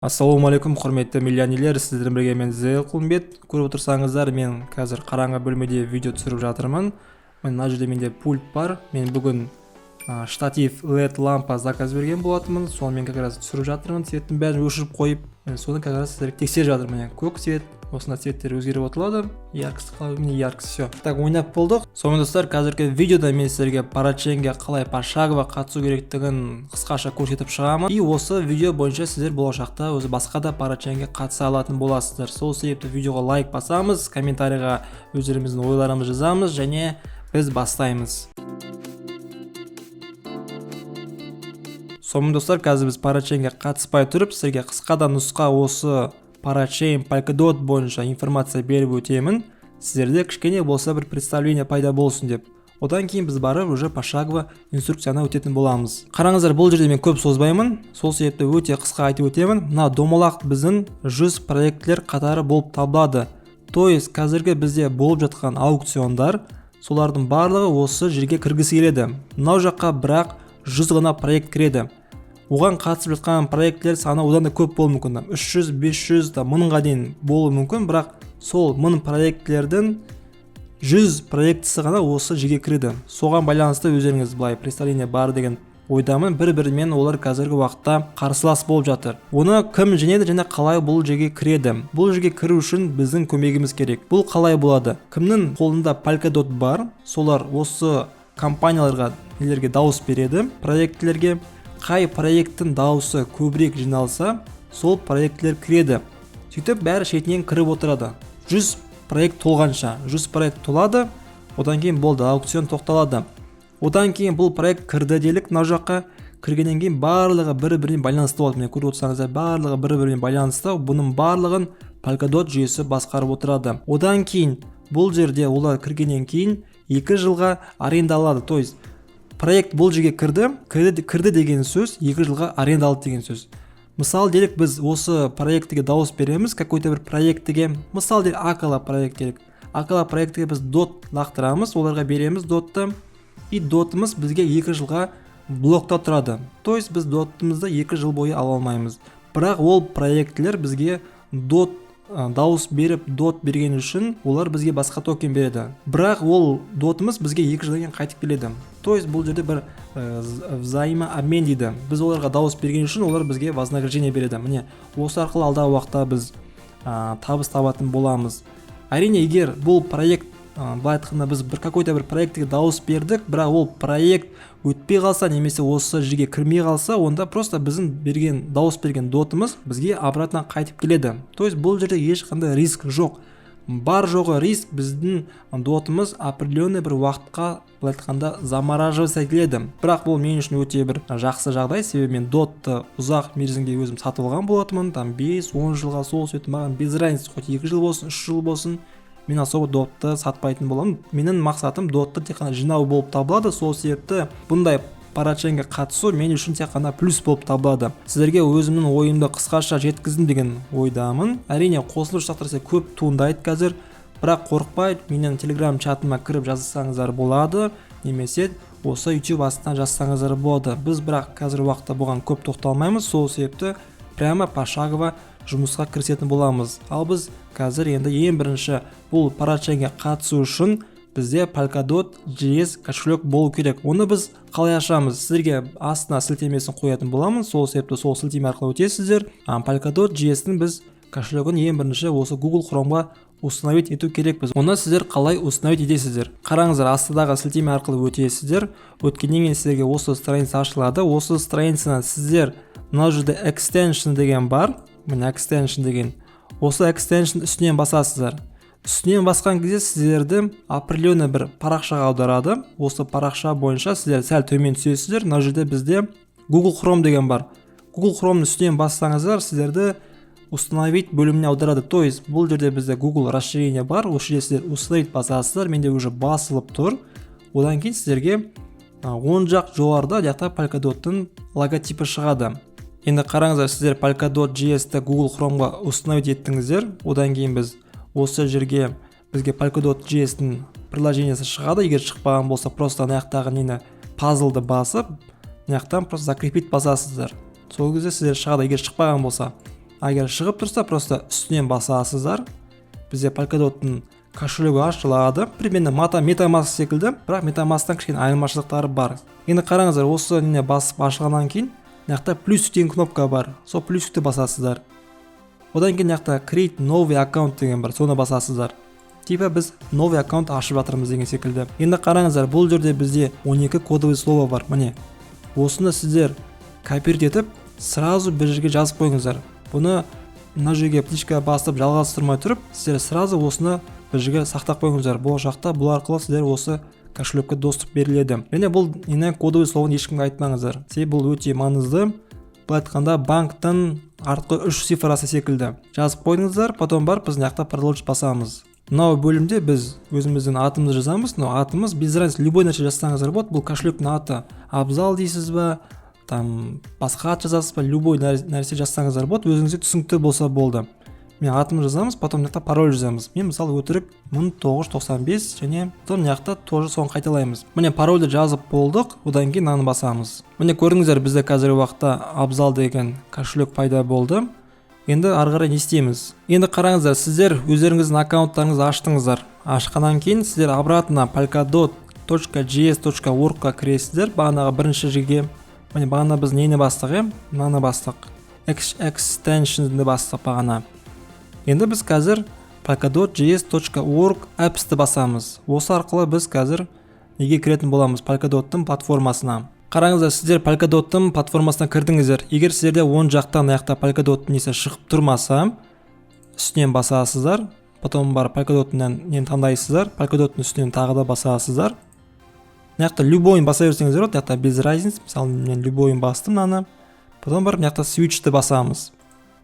Ассалаумағалейкум, құрметті миллионерлер, сіздермен бірге мен Зейл Құлымбет. Көріп отырсаңыздар, мен қазір қараңғы бөлмеде видео түсіріп жатырмын. Мына жерде менде пульт бар. Мен бүгін штатив LED лампа заказ берген болатынмын. Соны мен как раз түсіріп жатырмын. Цветтің бәрін өшіріп қойып, соны как раз сіздерге тексеріп жатырмын. Көк цвет, осында цветтер өзгеріп отырады. Яркость қалай, міне яркость, все. Так, ойнап болдық. Сонымен достар, қазіргі видеода мен сіздерге парачейнге қалай пошагово қатысу керектігін қысқаша көрсетіп шығамын. И осы видео бойынша сіздер болашақта өзі басқа да парачейнге қатыса алатын боласыздар. Сол себепті видеоға лайк басамыз, комментарийға өздеріміздің ойларымызды жазамыз және біз бастаймыз. Сонымен достар, қазір біз парачейнге қатыспай тұрып, сіздерге қысқадан нұсқа осы парачейн Polkadot бойынша информация беріп өтемін. Сіздерде кішкене болса бір представление пайда болсын деп. Одан кейін біз барып уже пошагово инструкцияны өтетін боламыз. Қараңыздар, бұл жерде мен көп созбаймын. Сол себепті өте қысқа айтып өтемін. Мына домалақ біздің 100 проектлер қатары болып табылады. То есть қазіргі бізде болып жатқан аукциондар, солардың барлығы осы жерге кіргісі келеді. Мынау жаққа бірақ 100 ғана проект кіреді. Оған қатысып жатқан проекттер саны одан да көп болуы мүмкін. 300, 500 да 1000-ға дейін болуы мүмкін, бірақ сол 1000 проекттердің 100 проектісі ғана осы жерге кіреді. Соған байланысты өздеріңіз былай представление бар деген ойдамын. Бір-бірімен олар қазіргі уақытта қарсылас болып жатыр. Оны кім жеңеді және қалай бұл жерге кіреді? Бұл жерге кіру үшін біздің көмегіміз керек. Бұл қалай болады? Кімнің қолында Polkadot бар, солар осы компанияларға нелерге дауыс береді, проектлерге. Қай проекттің дауысы көбірек жиналса, сол проектлер кіреді. Сөйтіп бәрі шетінен кіріп отырады. 100 проект толғанша, 100 проект толады, одан кейін болды, аукцион тоқталады. Одан кейін бұл проект кірді делік, мына жаққа кіргеннен кейін барлығы бір-біріне байланысты болады. Міне көріп отырсаңыздар, барлығы бір-біріне байланысты. Бұның барлығын Polkadot жүйесі басқарып отырады. Одан кейін бұл жерде олар кіргеннен кейін 2 жылға арендалады. То есть проект бұл жерге кірді деген сөз 2 жылға арендалды деген сөз. Мысал делік, біз осы проектіге дауыс береміз, какой-то бір проектіге, мысал делік Акала проект делік. Акала проектіге біз дот лақтырамыз, оларға береміз дотты, и дотымыз бізге 2 жылға блокта тұрады. То есть біз доттымызды 2 жыл бойы ала алмаймыз. Бірақ ол проектлер бізге дауыс беріп, дот берген үшін олар бізге басқа токен береді. Бірақ ол дотымыз бізге 2 жылдан кейін қайтып келеді. То есть бұл жерде бір взаимообмен дейді. Біз оларға дауыс берген үшін олар бізге вознаграждение береді. Міне осы арқылы алдағы уақытта біз табыс табатын боламыз. Әрине, егер бұл проект былай айтқанда біз какой-то бір проектіге дауыс бердік, бірақ ол проект өтпей қалса, немесе осы жерге кірмей қалса, онда просто біздің дауыс берген дотымыз бізге обратно қайтып келеді. То есть бұл жерде ешқандай риск жоқ. Бар жоғы риск, біздің дотымыз определенный бір уақытқа былай айтқанда замораживаться келеді. Бірақ бұл мен үшін өте бір жақсы жағдай, себебі мен дотты ұзақ мерзімге өзім сатып алған болатынмын, 5-10 жылға. Сол себепті маған без разницы, хоть 2 жыл болсын, 3 жыл болсын, мен особо дотты сатпайтын боламын. Менің мақсатым дотты тек қана жинау болып табылады. Сол себепті бұндай парачейнге қатысу мен үшін тек қана плюс болып табылады. Сіздерге өзімнің ойымды қысқаша жеткіздім деген ойдамын. Әрине, қосылу шақтарса көп туындайды қазір, бірақ қорықпай, менің телеграм чатыма кіріп жазсаңыздар болады, немесе осы YouTube астынан жазсаңыздар болады. Біз бірақ қазір уақытта бұған көп тоқталмаймыз. Сол себепті прямо пошагово жұмысқа кірісетін боламыз. Ал біз қазір енді ең бірінші бұл парачейнге қатысу үшін бізде Polkadot JS кошелек болу керек. Оны біз қалай ашамыз? Сіздерге астына сілтемесін қоятын боламын. Сол себепті сол сілтеме арқылы өтесіздер. Polkadot JS-дің біз кошелегін ең бірінші осы Google Chrome'ға установить ету керекпіз. Оны сіздер қалай установить етесіздер? Қараңыздар, астыдағы сілтеме арқылы өтесіздер. Өткеннен кейін сіздерге осы страница ашылады. Осы страницаны сіздер мына жерде extension деген бар. Міне extension деген. Осы extension үстінен басасыздар. Үстінен басқан кезде сіздерді определенный бір парақшаға аударады. Осы парақша бойынша сіздер сәл төмен түсесіздер. Мына жерде бізде Google Chrome деген бар. Google Chrome'ның үстінен бассаңыздар, сіздерді установить бөліміне аударады. То есть бұл жерде бізде Google расширение бар. Осы жерде сіздер установить басасыздар. Менде уже басылып тұр. Одан кейін сіздерге оң жақ жоғарыда жақта Polkadot'тың логотипі шығады. Енді қараңыздар, сіздер Polkadot JS-ті Google Chrome'ға установить еттіңіздер. Одан кейін біз осы жерге бізге Polkadot JS-дің приложениесі шығады. Егер шықпаған болса, просто аяқтағы нені пазлды басып, аяқтан просто закрепить басасыздар. Сол кезде сіздер шығады. Егер шықпаған болса, егер шығып тұрса просто үстінен басасыздар. Бізде Polkadot'тың кошелегі ашылады. Примерно MetaMask секілді, бірақ MetaMask'тан кішкене айырмашылықтары бар. Енді қараңыздар, осы не басып ашылғаннан кейін мынақта плюс деген кнопка бар. Сол плюсті басасыздар. Одан кейін мынақта create новый аккаунт деген бар, соны басасыздар. Типа біз новый аккаунт ашып жатырмыз деген секілді. Енді қараңыздар, бұл жерде бізде 12 кодовый слово бар. Міне, осыны сіздер копировать етіп, сразу бір жерге жазып қойыңыздар. Бұны мына жерге плишка басып жалғастырмай тұрып, сіздер сразу осыны бір жерге сақтап қойыңыздар. Болашақта бұл арқылы сіздер осы кошелекке доступ беріледі. Және бұл кодовый словоны ешкімге айтпаңыздар. Себебі бұл өте маңызды. Бұл айтқанда банктың артқы 3 цифрасы секілді. Жазып қойыңыздар, потом барып біз мынақта продолжить басамыз. Мынау бөлімде біз өзіміздің атымызды жазамыз. Атымыз без разницы, любой нәрсе жазсаңыздар болады. Бұл кошелектің аты Абзал дейсіз ба, там басқа ат жазасыз ба, любой нәрсе жазсаңыздар болады, өзіңізге түсінікті болса болды. Мен атымды жазамыз, потом мынақта пароль жазамыз. Мен мысалы өтірік 1995 және потом мынақта тоже соны қайталаймыз. Міне парольді жазып болдық, одан кейін мынаны басамыз. Міне көрдіңіздер, бізде қазіргі уақытта Абзал деген кошелек пайда болды. Енді ары қарай не істейміз? Енді қараңыздар, сіздер өздеріңіздің аккаунттарыңызды аштыңыздар. Ашқаннан кейін сіздер обратно polkadot.js.org-қа кіресіздер. Бағанағы бірінші жерге. Міне бағана біз нені бастық, мынаны бастық. Extension'ды бастық бағана. Енді біз қазір polkadot.js.org apps-ті басамыз. Осы арқылы біз қазір неге кіретін боламыз? Polkadot'тың платформасына. Қараңыздар, сіздер Polkadot'тың платформасына кірдіңіздер. Егер сіздерде оң жақтан аяқта Polkadot'тың несі шығып тұрмаса, үстінен басасыздар. Потом бар Polkadot'тың нені таңдайсыздар. Polkadot'тың үстінен тағы да басасыздар. Мынақта любойын баса берсеңіздер болады, мынақта без разницы. Мысалы, мен любойын бастым мынаны. Потом барып мынақта switch'ті басамыз.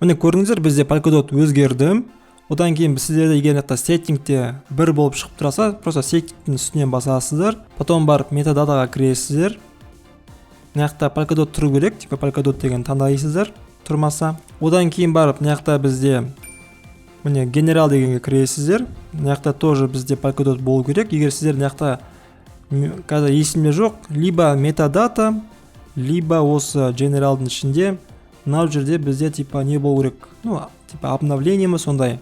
Міне көрдіңіздер, бізде Polkadot өзгерді. Одан кейін сіздерде егер мынақта сеттингте 1 болып шығып тұрса, просто сеттингтің үстінен басасыздар. Потом барып метадатаға кіресіздер. Мынақта Polkadot тұру керек, типа Polkadot деген таңдайсыздар, тұрмаса. Одан кейін барып мынақта бізде міне генерал дегенге кіресіздер. Мынақта тоже бізде Polkadot болу керек. Егер сіздер мынақта қазір есімде жоқ, либо метадата, либо осы генералдың ішінде мынау жерде бізде типа не болу керек, типа обновление ме сондай.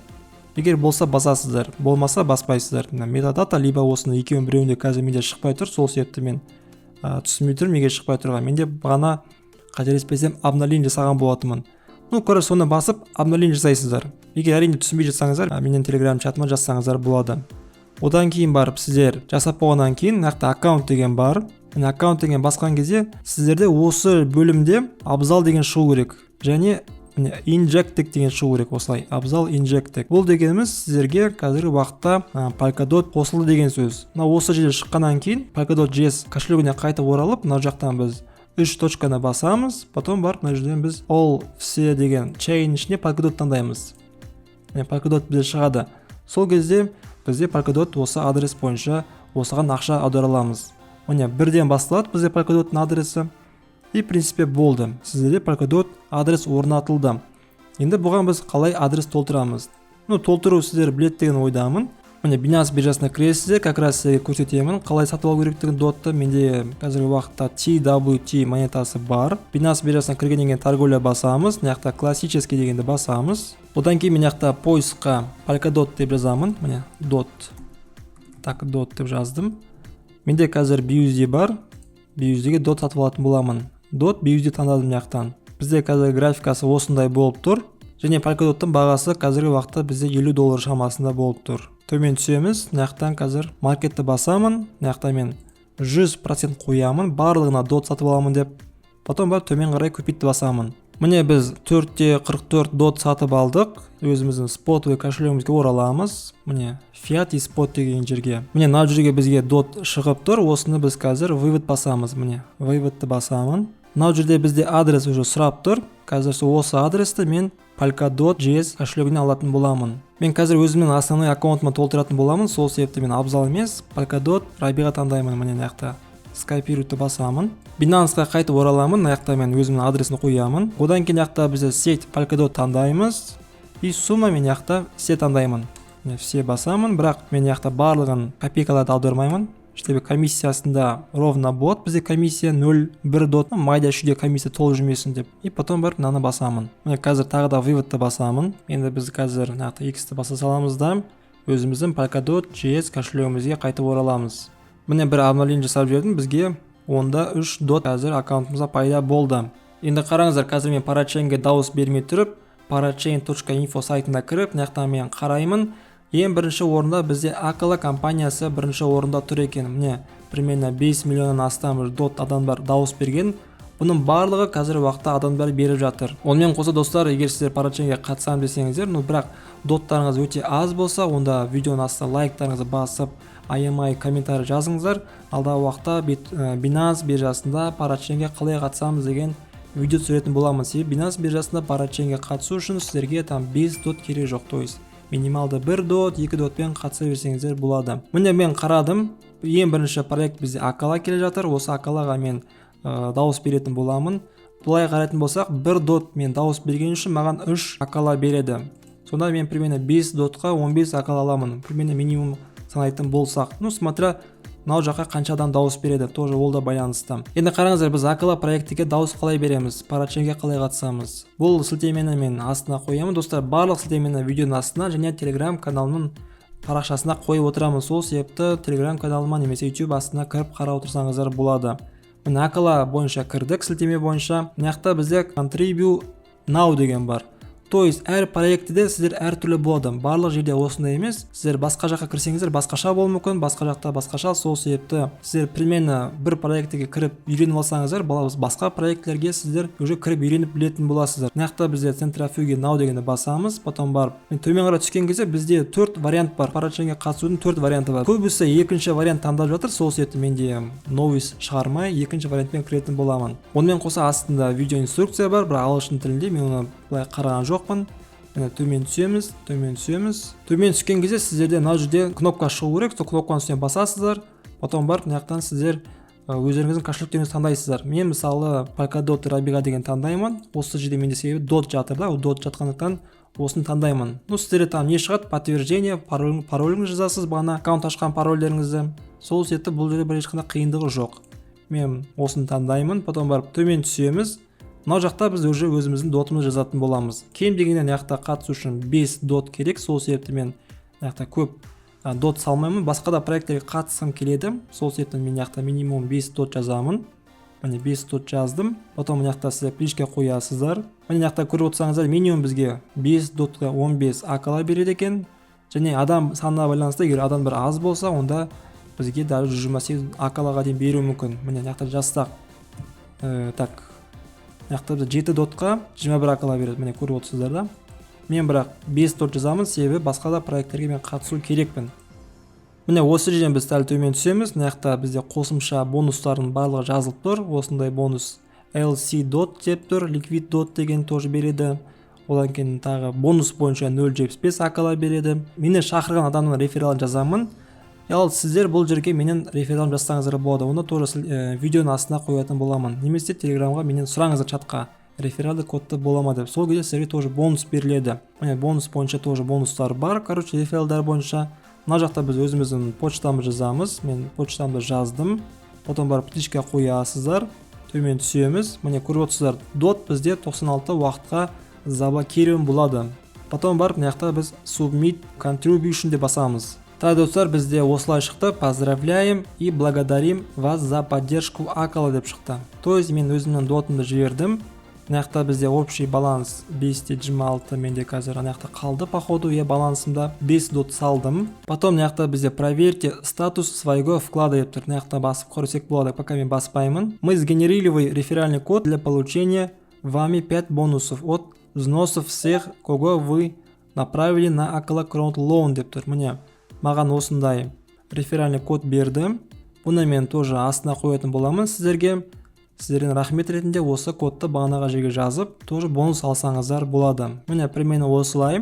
Егер болса басасыздар, болмаса баспайсыздар. Метадата либо осыны екеуінің біреуінде қазір менде шықпай тұр, сол себепті мен түсінбей тұрмын, неге шықпай тұрған. Менде бағана қателеспесем обновление жасаған болатынмын. Короче, соны басып обновление жасайсыздар. Егер әрине түсінбей жатсаңыздар, менен телеграм чатыма жазсаңыздар болады. Одан кейін барып сіздер жасап болғаннан кейін мынақта аккаунт деген бар. Аккаунт деген басқан кезде сіздерде осы бөлімде Абзал деген шығу керек. Және injected деген шығу керек, осылай. Абзал injected. Бұл дегеніміз сіздерге қазіргі уақытта Polkadot қосылды деген сөз. Осы жерде шыққаннан кейін Polkadot.js кошелегіне қайтып оралып, мына жақтан біз 3 точканы басамыз, потом барып мына жерден біз all все деген chain ішіне Polkadot таңдаймыз. Polkadot бізде шығады. Сол кезде бізде Polkadot осы адрес бойынша осыған ақша аудара аламыз. Міне бірден басталады бізде Polkadot'ның адресі. И в принципе болды. Сіздерде Polkadot адрес орнатылды. Енді бұған біз қалай адрес толтырамыз? Толтыру сіздер білет деген ойдамын. Міне Binance биржасына кіресіздер, как раз сізге көрсетемін қалай сатып алу керектігін дотты. Менде қазіргі уақытта TWT монетасы бар. Binance биржасына кіргеннен кейін торговля басамыз. Мынақта классический дегенді басамыз. Одан кейін мынақта поискқа Polkadot деп жазамын. Міне dot. Так, dot деп жаздым. Менде қазір BUSD бар. BUSD-ге dot сатып алатын боламын. Dot BUSD таңдадым мынақтан. Бізде қазір графикасы осындай болып тұр. Және Polkadot'тың бағасы қазіргі уақытта бізде $50 шамасында болып тұр. Төмен түсеміз. Мынақтан қазір маркетті басамын. Мынақта мен 100% қоямын. Барлығына dot сатып аламын деп. Потом барып төмен қарай купитті басамын. Міне біз 4.44 dot сатып алдық. Өзіміздің спотовый кошелегімізге ораламыз. Міне fiat и spot деген жерге. Міне мына жерге бізге dot шығып тұр. Осыны біз қазір вывод басамыз. Міне выводты басамын. Мына жерде бізде адрес уже сұрап тұр. Қазір осы адресті мен Polkadot.js кошелегіне алатын боламын. Мен қазір өзімнің основной аккаунтыма толтыратын боламын. Сол себепті мен Абзал емес, Polkadot Рабиға таңдаймын. Міне мынақта скопируйті басамын. Binance'ға қайтып ораламын. Мынақта мен өзімнің адресін қоямын. Одан кейін мынақта бізде сеть Polkadot таңдаймыз. И сумма мен мынақта все таңдаймын. Все басамын, бірақ мен мынақта барлығын копейкаларды аудармаймын. штебе комиссиясында ровно болады бізде комиссия 0,1 дот, майда шүйде комиссия толып жүрмесін деп. И потом барып мынаны басамын. Міне қазір тағы да выводты басамын. Енді біз қазір нақты X-ті баса саламыз да өзіміздің Polkadot JS кошелегімізге қайтып ораламыз. Міне бір обновление жасап жібердім, бізге онда 3 дот қазір аккаунтымызда пайда болды. Енді қараңыздар, қазір мен Parachainге дауыс бермей тұрып, parachain.info сайтына кіріп, мына мен қараймын. Ең бірінші орында бізде Akala компаниясы бірінші орында тұр екен. Міне, примерно 5 миллионнан астам дот адамдар дауыс берген. Бұның барлығы қазір уақытта адамдар беріп жатыр. Онымен қоса достар, егер сіздер Parachainге қатысам десеңіздер, бірақ доттарыңыз өте аз болса, онда видеоның астына лайктарыңызды басып, аямай комментарий жазыңыздар. Алдағы уақытта Binance биржасында Parachainге қалай қатысамыз деген видео түсіретін боламын. Себебі Binance биржасында Parachainге қатысу үшін сіздерге 5 дот керек жоқ, то есть минималды 1 дот, 2 дотпен қатыса берсеңіздер болады. Міне мен қарадым, ең бірінші проект бізде Akala келе жатыр. Осы Akalaға мен дауыс беретін боламын. Бұлай қарайтын болсақ, 1 дот мен дауыс берген үшін маған 3 Akala береді. Сонда мен примерно 5 дотқа 15 Akala аламын. Примерно минимум санайтын болсақ. Смотря мынау жаққа қанша адам дауыс береді, тоже ол да байланысты. Енді қараңыздар, біз Akala проектіге дауыс қалай береміз, Parachainге қалай қатысамыз. Бұл сілтемені мен астына қоямын. Достар, барлық сілтемені видеоның астына және Telegram каналының парақшасына қойып отырамын. Сол себепті Telegram каналыма немесе YouTube астына кіріп қарап отырсаңыздар болады. Міне Akala бойынша кірдік, сілтеме бойынша. Мынақта бізде Contribute Now деген бар. То есть әр проектіде сіздер әр түрлі болады. Барлық жерде осындай емес. Сіздер басқа жаққа кірсеңіздер басқаша болуы мүмкін, басқа жақта басқаша. Сол себепті сіздер примерно бір проектіге кіріп үйреніп алсаңыздар, басқа проектлерге сіздер уже кіріп үйреніп білетін боласыздар. Мынақта бізде Centrifuge Now дегенді басамыз, потом барып төмен қарай түскен кезде бізде 4 вариант бар. Parachainге қатысудың 4 варианты бар. Көбісі екінші вариант таңдап жатыр. Сол себепті менде новис шығармай екінші вариантпен кіретін боламын. Онымен қоса астында видео инструкция бар, бірақ ағылшын тілінде, мен оны былай қараған жоқпын. Төмен түсеміз. Төмен түскен кезде сіздерде мына жерде кнопка шығу керек. Сол кнопканың үстіне басасыздар. Потом барып мынаяқтан сіздер өздеріңіздің кошелектеріңізді таңдайсыздар. Мен мысалы Polkadot Rabiga деген таңдаймын. Осы жерде менде себебі дот жатыр да, дот жатқандықтан осыны таңдаймын. Сіздерде там не шығады? Подтверждение, пароліңізді жазасыз, бағана аккаунт ашқан парольдеріңізді. Сол себепті бұл жерде бір ешқандай қиындығы жоқ. Мен осыны таңдаймын. Потом барып төмен түсеміз. Мынау жақта біз уже өзіміздің дотымызды жазатын боламыз. Кем дегенде мынаяқта қатысу үшін 5 дот керек. Сол себепті мен мынаяқта көп дот салмаймын. Басқа да проекттерге қатысқым келеді. Сол себепті мен мынаяқта минимум 5 дот жазамын. Міне 5 дот жаздым. Потом мынаяқта сіздер плишке қоясыздар. Міне мынаяқта көріп отырсаңыздар, минимум бізге 5 дотқа 15 Akala береді екен. Және адам санына байланысты, егер адам бір аз болса, онда бізге даже 128 Akalaға дейін беруі мүмкін. Міне мынаяқта жазсақ. Так. Мынаяқта 7 дотқа 21 Akala береді. Міне көріп отырсыздар да. Мен бірақ 5 дот жазамын, себебі басқа да проекттерге мен қатысу керекпін. Міне осы жерден біз сәл төмен түсеміз. Мынаяқта бізде қосымша бонустардың барлығы жазылып тұр. Осындай бонус LC дот деп тұр, Liquid дот деген тоже береді. Одан кейін тағы бонус бойынша 0.75 Akala береді. Мені шақырған адамның рефералын жазамын. Ал сіздер бұл жерге менен рефералым жазсаңыздар болады. Оны тоже видеоның астына қоятын боламын. Немесе Телеграмға менен сұраңыздар чатқа. Рефералды кодты болама деп. Сол кезде сіздерге тоже бонус беріледі. Міне бонус бойынша тоже бонустар бар. Короче, рефералдар бойынша. Мына жақта біз өзіміздің почтамызды жазамыз. Мен почтамды жаздым. Потом барып плишке қоясыздар. Төмен түсеміз. Міне көріп отырсыздар. Дот бізде 96 уақытқа заблокирован болады. Потом барып мынаяқта біз Submit Contribution деп басамыз. Так, достар, бізде осылай шықты. Поздравляем и благодарим вас за поддержку Akala деп шықты. То есть мен өзімнің дотымды жібердім. Мынаяқта бізде общий баланс 526 менде қазір мынаяқта қалды походу. Я балансымда 5 дот салдым. Потом мынаяқта бізде проверьте статус своего вклада деп тұр. Мынаяқта басып көрсек болады, пока мен баспаймын. Мы сгенерировали реферальный код для получения вами 5 бонусов от взносов всех, кого вы направили на Akala Crowd Loan деп тұр. Міне маған осындай реферальный код берді. Бұны мен тоже астына қоятын боламын сіздерге. Сіздерден рахмет ретінде осы кодты бағанаға жерге жазып, тоже бонус алсаңыздар болады. Міне примерно осылай.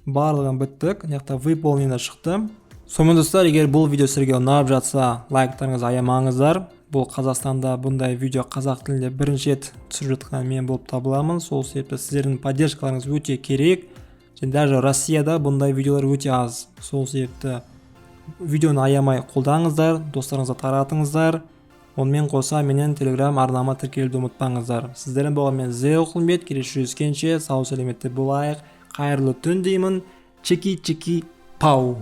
Барлығын біттік. Мынаяқта выполнено шықты. Сонымен достар, егер бұл видео сіздерге ұнап жатса, лайктарыңызды аямаңыздар. Бұл Қазақстанда бұндай видео қазақ тілінде бірінші рет түсіріп жатқан мен болып табыламын. Сол себепті сіздердің поддержкаларыңыз өте керек. Және даже Россияда бұндай видеолар өте аз. Сол себепті видеоны аямай қолдаңыздар, достарыңызға таратыңыздар. Онымен қоса менен Telegram арнама тіркелуді ұмытпаңыздар. Сіздермен болған мен Зео Құлмет, келесі жүздескенше сау сәлеметте болайық. Қайырлы түн деймін. Чеки пау.